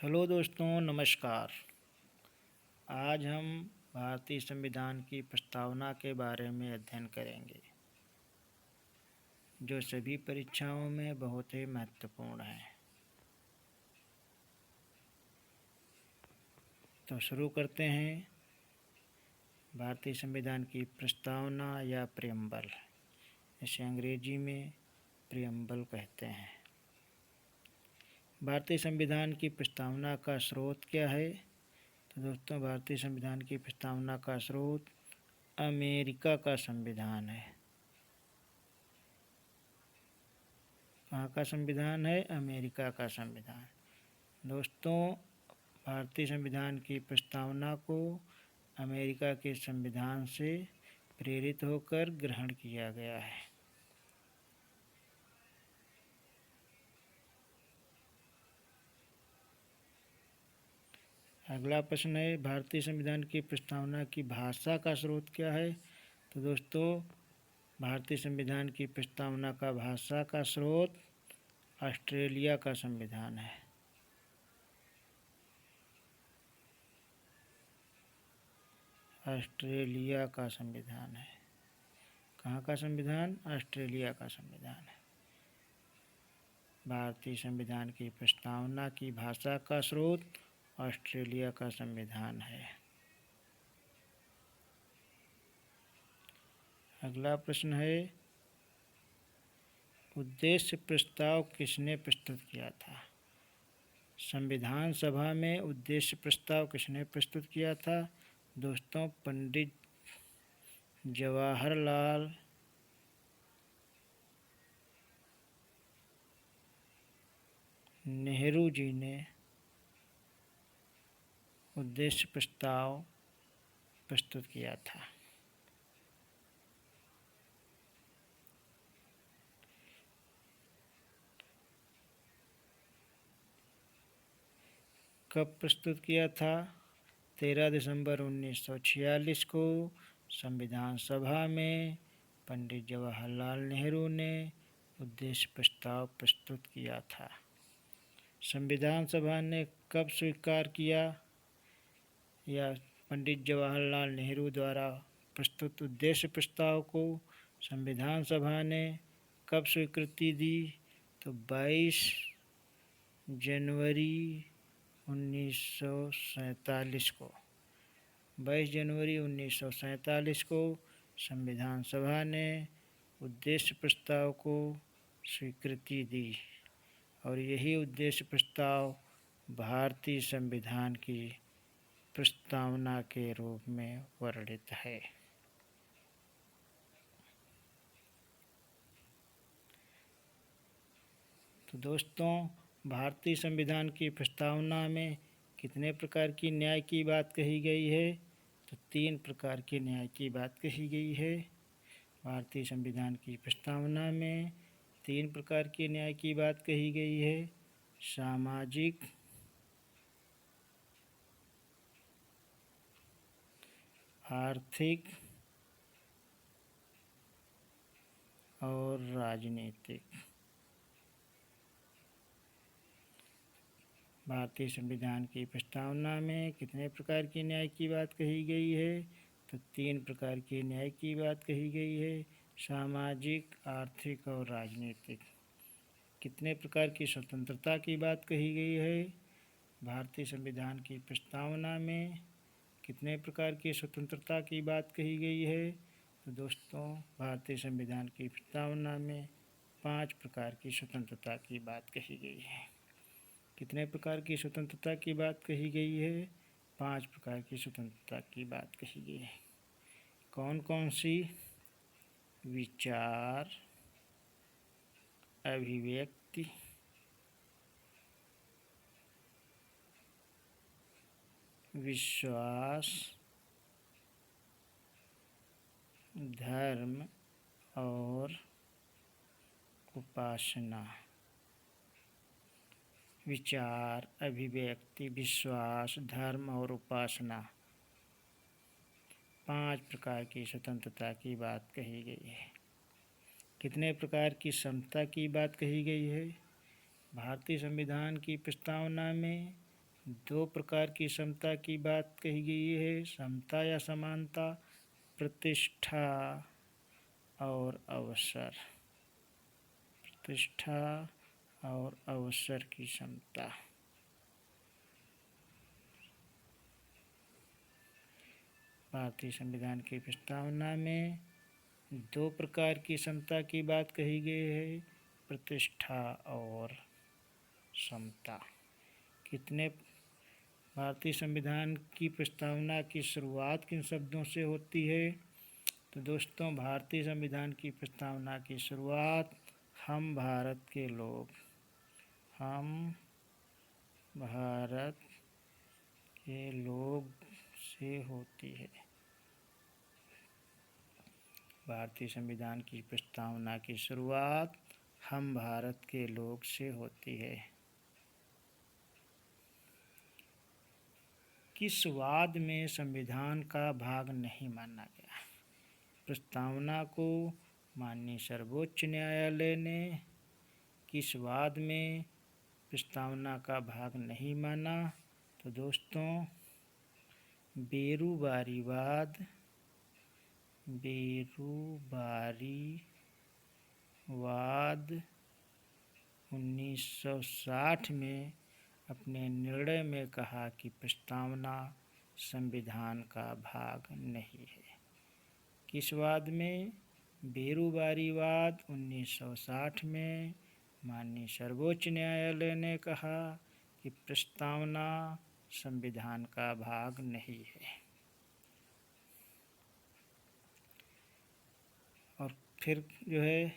Hello दोस्तों, नमस्कार। आज हम भारतीय संविधान की प्रस्तावना के बारे में अध्ययन करेंगे, जो सभी परीक्षाओं में बहुत ही महत्वपूर्ण है। तो शुरू करते हैं। भारतीय संविधान की प्रस्तावना या प्रियम्बल, इसे अंग्रेजी में प्रियम्बल कहते हैं। भारतीय संविधान की प्रस्तावना का स्रोत क्या है? तो दोस्तों, भारतीय संविधान की प्रस्तावना का स्रोत अमेरिका का संविधान है। कहाँ का संविधान है? अमेरिका का संविधान। दोस्तों, भारतीय संविधान की प्रस्तावना को अमेरिका के संविधान से प्रेरित होकर ग्रहण किया गया है। अगला प्रश्न है, भारतीय संविधान की प्रस्तावना की भाषा का स्रोत क्या है? तो दोस्तों, भारतीय संविधान की प्रस्तावना का भाषा का स्रोत ऑस्ट्रेलिया का संविधान है। ऑस्ट्रेलिया का संविधान है। कहाँ का संविधान? ऑस्ट्रेलिया का संविधान है। भारतीय संविधान की प्रस्तावना की भाषा का स्रोत ऑस्ट्रेलिया का संविधान है। अगला प्रश्न है, उद्देश्य प्रस्ताव किसने प्रस्तुत किया था? संविधान सभा में उद्देश्य प्रस्ताव किसने प्रस्तुत किया था? दोस्तों, पंडित जवाहरलाल नेहरू जी ने उद्देश्य प्रस्ताव प्रस्तुत किया था। कब प्रस्तुत किया था? 13 दिसंबर 1946 को संविधान सभा में पंडित जवाहरलाल नेहरू ने उद्देश्य प्रस्ताव प्रस्तुत किया था। संविधान सभा ने कब स्वीकार किया, या पंडित जवाहरलाल नेहरू द्वारा प्रस्तुत उद्देश्य प्रस्ताव को संविधान सभा ने कब स्वीकृति दी? तो 22 जनवरी 1947 को 22 जनवरी 1947 को संविधान सभा ने उद्देश्य प्रस्ताव को स्वीकृति दी, और यही उद्देश्य प्रस्ताव भारतीय संविधान की प्रस्तावना के रूप में वर्णित है। तो दोस्तों, भारतीय संविधान की प्रस्तावना में कितने प्रकार की न्याय की बात कही गई है? तो 3 प्रकार के न्याय की बात कही गई है। भारतीय संविधान की प्रस्तावना में 3 प्रकार के न्याय की बात कही गई है। सामाजिक, आर्थिक और राजनीतिक। भारतीय संविधान की प्रस्तावना में कितने प्रकार की न्याय की बात कही गई है? तो 3 प्रकार के न्याय की बात कही गई है। सामाजिक, आर्थिक और राजनीतिक। कितने प्रकार की स्वतंत्रता की बात कही गई है? भारतीय संविधान की प्रस्तावना में कितने प्रकार की स्वतंत्रता की बात कही गई है? तो दोस्तों, भारतीय संविधान की प्रस्तावना में 5 प्रकार की स्वतंत्रता की बात कही गई है। कितने प्रकार की स्वतंत्रता की बात कही गई है? 5 प्रकार की स्वतंत्रता की बात कही गई है। कौन कौन सी? विचार, अभिव्यक्ति, विश्वास, धर्म और उपासना। विचार, अभिव्यक्ति, विश्वास, धर्म और उपासना, 5 प्रकार की स्वतंत्रता की बात कही गई है। कितने प्रकार की समता की बात कही गई है? भारतीय संविधान की प्रस्तावना में दो प्रकार की समता की बात कही गई है, समता या समानता, प्रतिष्ठा और अवसर। प्रतिष्ठा और अवसर की समता। भारतीय संविधान की प्रस्तावना में दो प्रकार की समता की बात कही गई है, प्रतिष्ठा और समता। कितने भारतीय संविधान की प्रस्तावना की शुरुआत किन शब्दों से होती है? तो दोस्तों, भारतीय संविधान की प्रस्तावना की शुरुआत हम भारत के लोग, हम भारत के लोग से होती है। भारतीय संविधान की प्रस्तावना की शुरुआत हम भारत के लोग से होती है। किस वाद में संविधान का भाग नहीं माना गया? प्रस्तावना को माननीय सर्वोच्च न्यायालय ने किस वाद में प्रस्तावना का भाग नहीं माना? तो दोस्तों, बेरुबारीवाद, बेरुबारीवाद 1960 में अपने निर्णय में कहा कि प्रस्तावना संविधान का भाग नहीं है। किस वाद में? बेरुबारीवाद 1960 में माननीय सर्वोच्च न्यायालय ने कहा कि प्रस्तावना संविधान का भाग नहीं है। और फिर जो है,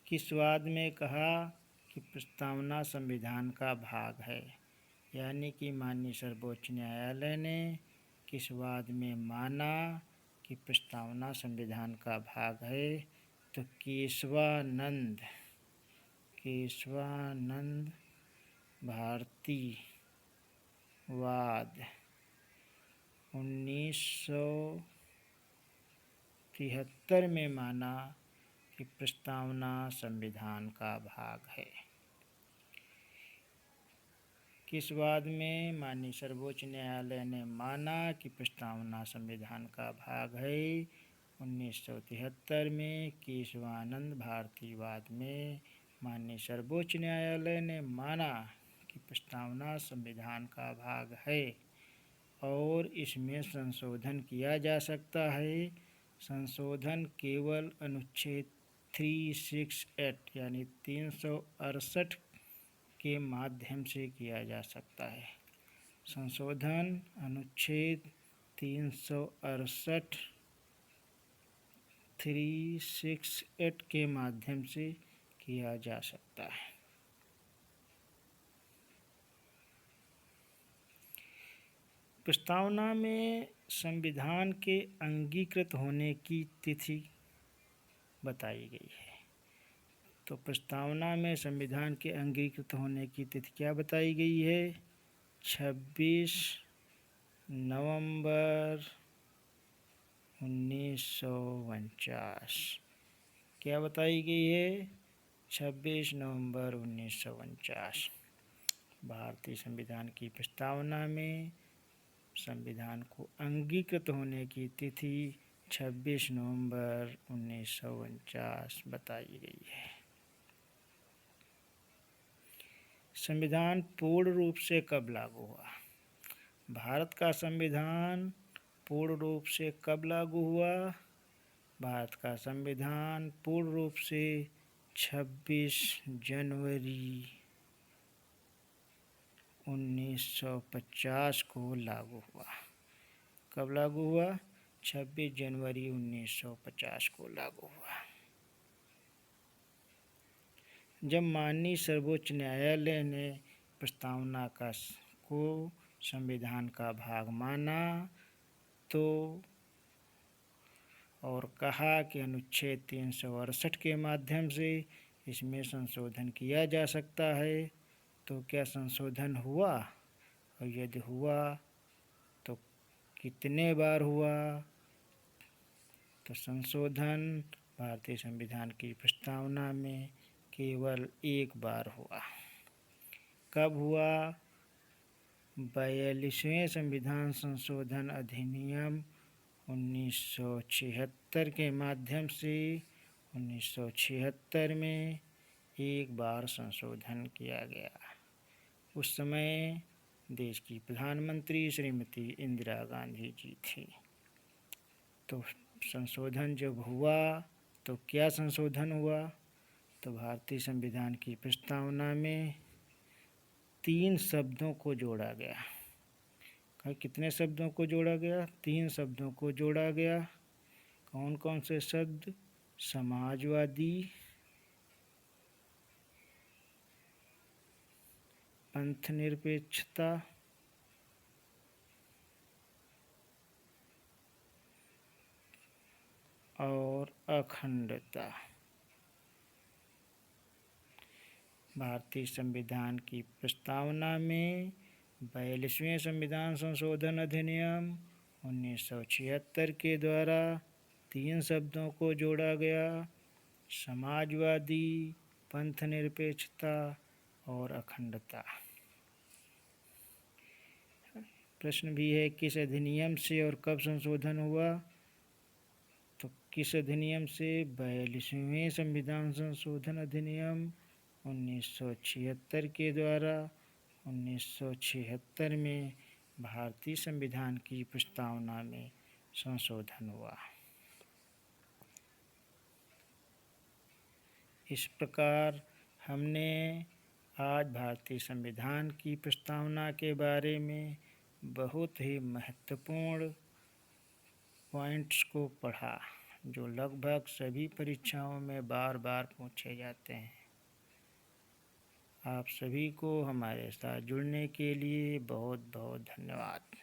किस वाद में कहा कि प्रस्तावना संविधान का भाग है? यानी कि माननीय सर्वोच्च न्यायालय ने किस वाद में माना कि प्रस्तावना संविधान का भाग है? तो केशवानंद भारती वाद 1973 में माना कि प्रस्तावना संविधान का भाग है। किस वाद में माननीय सर्वोच्च न्यायालय ने माना कि प्रस्तावना संविधान का भाग है? 1973 में केशवानंद भारती वाद में माननीय सर्वोच्च न्यायालय ने माना कि प्रस्तावना संविधान का भाग है और इसमें संशोधन किया जा सकता है। संशोधन केवल अनुच्छेद 368 यानी 368 के माध्यम से किया जा सकता है। संशोधन अनुच्छेद 368 के माध्यम से किया जा सकता है। प्रस्तावना में संविधान के अंगीकृत होने की तिथि बताई गई है। तो प्रस्तावना में संविधान के अंगीकृत होने की तिथि क्या बताई गई है? 26 नवंबर 1949। क्या बताई गई है? 26 नवंबर 1949। भारतीय संविधान की प्रस्तावना में संविधान को अंगीकृत होने की तिथि 26 नवंबर 1949 बताई गई है। संविधान पूर्ण रूप से कब लागू हुआ? भारत का संविधान पूर्ण रूप से कब लागू हुआ? भारत का संविधान पूर्ण रूप से 26 जनवरी 1950 को लागू हुआ। कब लागू हुआ? 26 जनवरी 1950 को लागू हुआ, जब माननीय सर्वोच्च न्यायालय ने प्रस्तावना को संविधान का भाग माना तो और कहा कि अनुच्छेद 368 के माध्यम से इसमें संशोधन किया जा सकता है। तो क्या संशोधन हुआ? और यदि हुआ तो कितने बार हुआ? तो संशोधन भारतीय संविधान की प्रस्तावना में केवल एक बार हुआ। कब हुआ? 42वें संविधान संशोधन अधिनियम 1976 के माध्यम से 1976 में एक बार संशोधन किया गया। उस समय देश की प्रधानमंत्री श्रीमती इंदिरा गांधी जी थी। तो संशोधन जब हुआ तो क्या संशोधन हुआ? तो भारतीय संविधान की प्रस्तावना में 3 शब्दों को जोड़ा गया। कितने शब्दों को जोड़ा गया? 3 शब्दों को जोड़ा गया। कौन कौन से शब्द? समाजवादी, पंथ निरपेक्षता और अखंडता। भारतीय संविधान की प्रस्तावना में 42वें संविधान संशोधन अधिनियम 1976 के द्वारा 3 शब्दों को जोड़ा गया: समाजवादी, पंथ निरपेक्षता और अखंडता। प्रश्न भी है किस अधिनियम से और कब संशोधन हुआ? तो किस अधिनियम से? 42वें संविधान संशोधन अधिनियम 1976 के द्वारा 1976 में भारतीय संविधान की प्रस्तावना में संशोधन हुआ। इस प्रकार हमने आज भारतीय संविधान की प्रस्तावना के बारे में बहुत ही महत्वपूर्ण पॉइंट्स को पढ़ा, जो लगभग सभी परीक्षाओं में बार बार पूछे जाते हैं। आप सभी को हमारे साथ जुड़ने के लिए बहुत बहुत धन्यवाद।